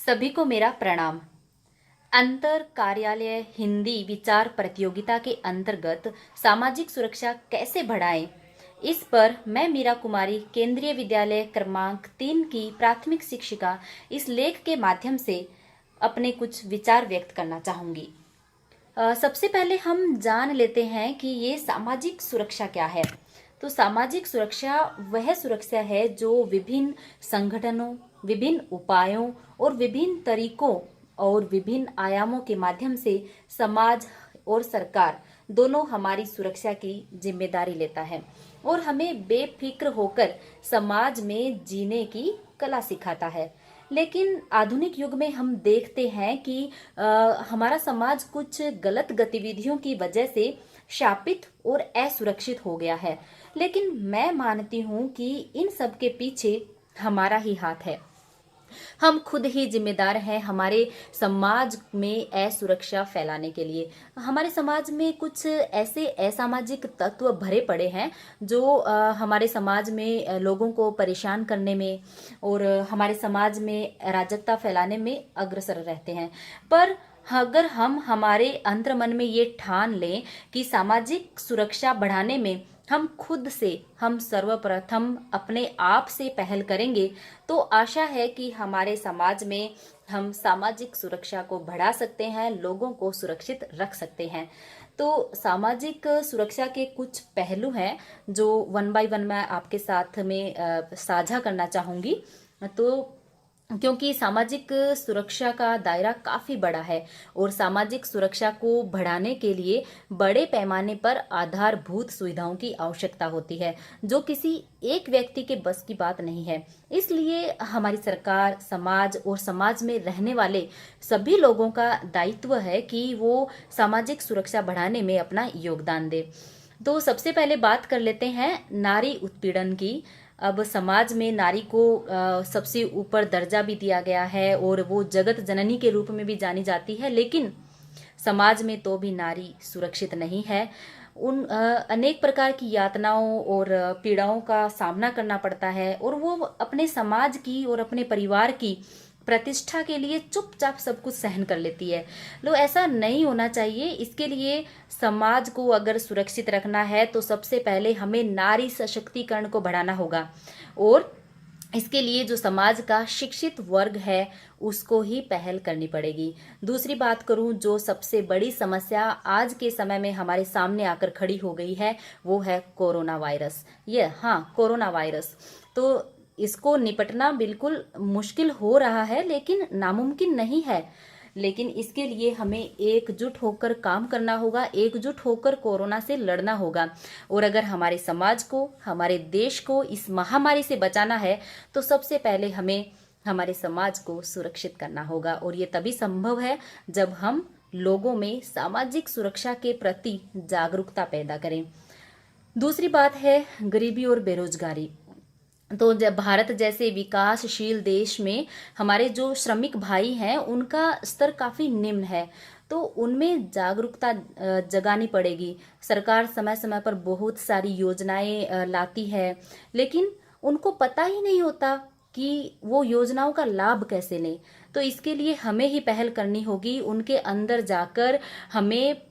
सभी को मेरा प्रणाम। अंतर कार्यालय हिंदी विचार प्रतियोगिता के अंतर्गत सामाजिक सुरक्षा कैसे बढ़ाएं, इस पर मैं मीरा कुमारी केंद्रीय विद्यालय क्रमांक 3 की प्राथमिक शिक्षिका इस लेख के माध्यम से अपने कुछ विचार व्यक्त करना चाहूंगी। सबसे पहले हम जान लेते हैं कि ये सामाजिक सुरक्षा क्या है। तो सामाजिक सुरक्षा वह सुरक्षा है जो विभिन्न संगठनों, विभिन्न उपायों और विभिन्न तरीकों और विभिन्न आयामों के माध्यम से समाज और सरकार दोनों हमारी सुरक्षा की जिम्मेदारी लेता है और हमें बेफिक्र होकर समाज में जीने की कला सिखाता है। लेकिन आधुनिक युग में हम देखते हैं कि हमारा समाज कुछ गलत गतिविधियों की वजह से शापित और असुरक्षित हो गया है। लेकिन मैं मानती हूँ कि इन सब के पीछे हमारा ही हाथ है। हम खुद ही जिम्मेदार हैं हमारे समाज में असुरक्षा फैलाने के लिए। हमारे समाज में कुछ ऐसे असामाजिक तत्व भरे पड़े हैं जो हमारे समाज में लोगों को परेशान करने में और हमारे समाज में अराजकता फैलाने में अग्रसर रहते हैं। पर अगर हम हमारे अंतर्मन में ये ठान लें कि सामाजिक सुरक्षा बढ़ाने में हम सर्वप्रथम अपने आप से पहल करेंगे, तो आशा है कि हमारे समाज में हम सामाजिक सुरक्षा को बढ़ा सकते हैं, लोगों को सुरक्षित रख सकते हैं। तो सामाजिक सुरक्षा के कुछ पहलू हैं जो वन बाय वन मैं आपके साथ में साझा करना चाहूंगी। तो क्योंकि सामाजिक सुरक्षा का दायरा काफी बड़ा है और सामाजिक सुरक्षा को बढ़ाने के लिए बड़े पैमाने पर आधारभूत सुविधाओं की आवश्यकता होती है, जो किसी एक व्यक्ति के बस की बात नहीं है। इसलिए हमारी सरकार, समाज और समाज में रहने वाले सभी लोगों का दायित्व है कि वो सामाजिक सुरक्षा बढ़ाने में अपना योगदान दे। तो सबसे पहले बात कर लेते हैं नारी उत्पीड़न की। अब समाज में नारी को सबसे ऊपर दर्जा भी दिया गया है और वो जगत जननी के रूप में भी जानी जाती है, लेकिन समाज में तो भी नारी सुरक्षित नहीं है। अनेक प्रकार की यातनाओं और पीड़ाओं का सामना करना पड़ता है और वो अपने समाज की और अपने परिवार की प्रतिष्ठा के लिए चुपचाप सब कुछ सहन कर लेती है। लो, ऐसा नहीं होना चाहिए। इसके लिए समाज को अगर सुरक्षित रखना है तो सबसे पहले हमें नारी सशक्तिकरण को बढ़ाना होगा और इसके लिए जो समाज का शिक्षित वर्ग है उसको ही पहल करनी पड़ेगी। दूसरी बात करूं, जो सबसे बड़ी समस्या आज के समय में हमारे सामने आकर खड़ी हो गई है वो है कोरोना वायरस। Corona virus. तो इसको निपटना बिल्कुल मुश्किल हो रहा है, लेकिन नामुमकिन नहीं है। लेकिन इसके लिए हमें एकजुट होकर काम करना होगा, एकजुट होकर कोरोना से लड़ना होगा। और अगर हमारे समाज को, हमारे देश को इस महामारी से बचाना है तो सबसे पहले हमें हमारे समाज को सुरक्षित करना होगा और ये तभी संभव है जब हम लोगों में सामाजिक सुरक्षा के प्रति जागरूकता पैदा करें। दूसरी बात है गरीबी और बेरोजगारी। तो जब भारत जैसे विकासशील देश में हमारे जो श्रमिक भाई हैं उनका स्तर काफी निम्न है, तो उनमें जागरूकता जगानी पड़ेगी। सरकार समय समय पर बहुत सारी योजनाएं लाती है, लेकिन उनको पता ही नहीं होता कि वो योजनाओं का लाभ कैसे लें। तो इसके लिए हमें ही पहल करनी होगी, उनके अंदर जाकर हमें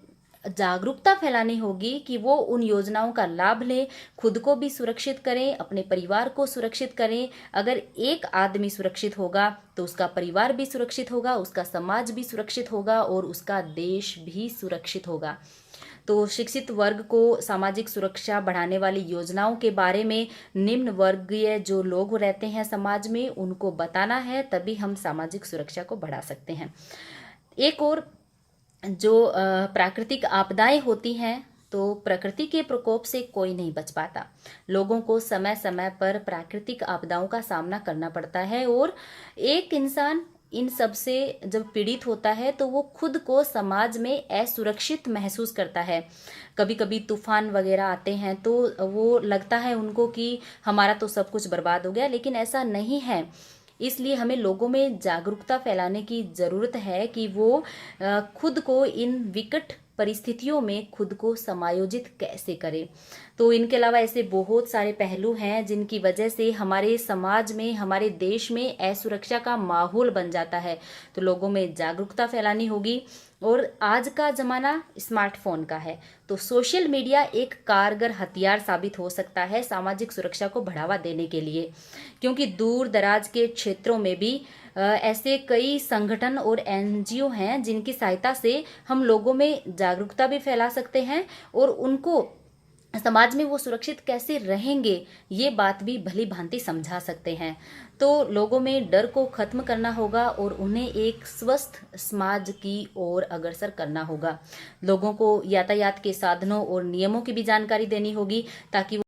जागरूकता फैलानी होगी कि वो उन योजनाओं का लाभ लें, खुद को भी सुरक्षित करें, अपने परिवार को सुरक्षित करें। अगर एक आदमी सुरक्षित होगा तो उसका परिवार भी सुरक्षित होगा, उसका समाज भी सुरक्षित होगा और उसका देश भी सुरक्षित होगा। तो शिक्षित वर्ग को सामाजिक सुरक्षा बढ़ाने वाली योजनाओं के बारे में निम्न वर्गीय जो लोग रहते हैं समाज में उनको बताना है, तभी हम सामाजिक सुरक्षा को बढ़ा सकते हैं। एक और जो प्राकृतिक आपदाएं होती हैं, तो प्रकृति के प्रकोप से कोई नहीं बच पाता। लोगों को समय समय पर प्राकृतिक आपदाओं का सामना करना पड़ता है और एक इंसान इन सब से जब पीड़ित होता है तो वो खुद को समाज में असुरक्षित महसूस करता है। कभी कभी तूफान वगैरह आते हैं तो वो लगता है उनको कि हमारा तो सब कुछ बर्बाद हो गया, लेकिन ऐसा नहीं है। इसलिए हमें लोगों में जागरूकता फैलाने की ज़रूरत है कि वो खुद को इन विकट परिस्थितियों में खुद को समायोजित कैसे करें। तो इनके अलावा ऐसे बहुत सारे पहलू हैं जिनकी वजह से हमारे समाज में, हमारे देश में असुरक्षा का माहौल बन जाता है। तो लोगों में जागरूकता फैलानी होगी। और आज का ज़माना स्मार्टफोन का है, तो सोशल मीडिया एक कारगर हथियार साबित हो सकता है सामाजिक सुरक्षा को बढ़ावा देने के लिए, क्योंकि दूर दराज के क्षेत्रों में भी ऐसे कई संगठन और एनजीओ हैं जिनकी सहायता से हम लोगों में जागरूकता भी फैला सकते हैं और उनको समाज में वो सुरक्षित कैसे रहेंगे ये बात भी भली भांति समझा सकते हैं। तो लोगों में डर को खत्म करना होगा और उन्हें एक स्वस्थ समाज की ओर अग्रसर करना होगा। लोगों को यातायात के साधनों और नियमों की भी जानकारी देनी होगी ताकि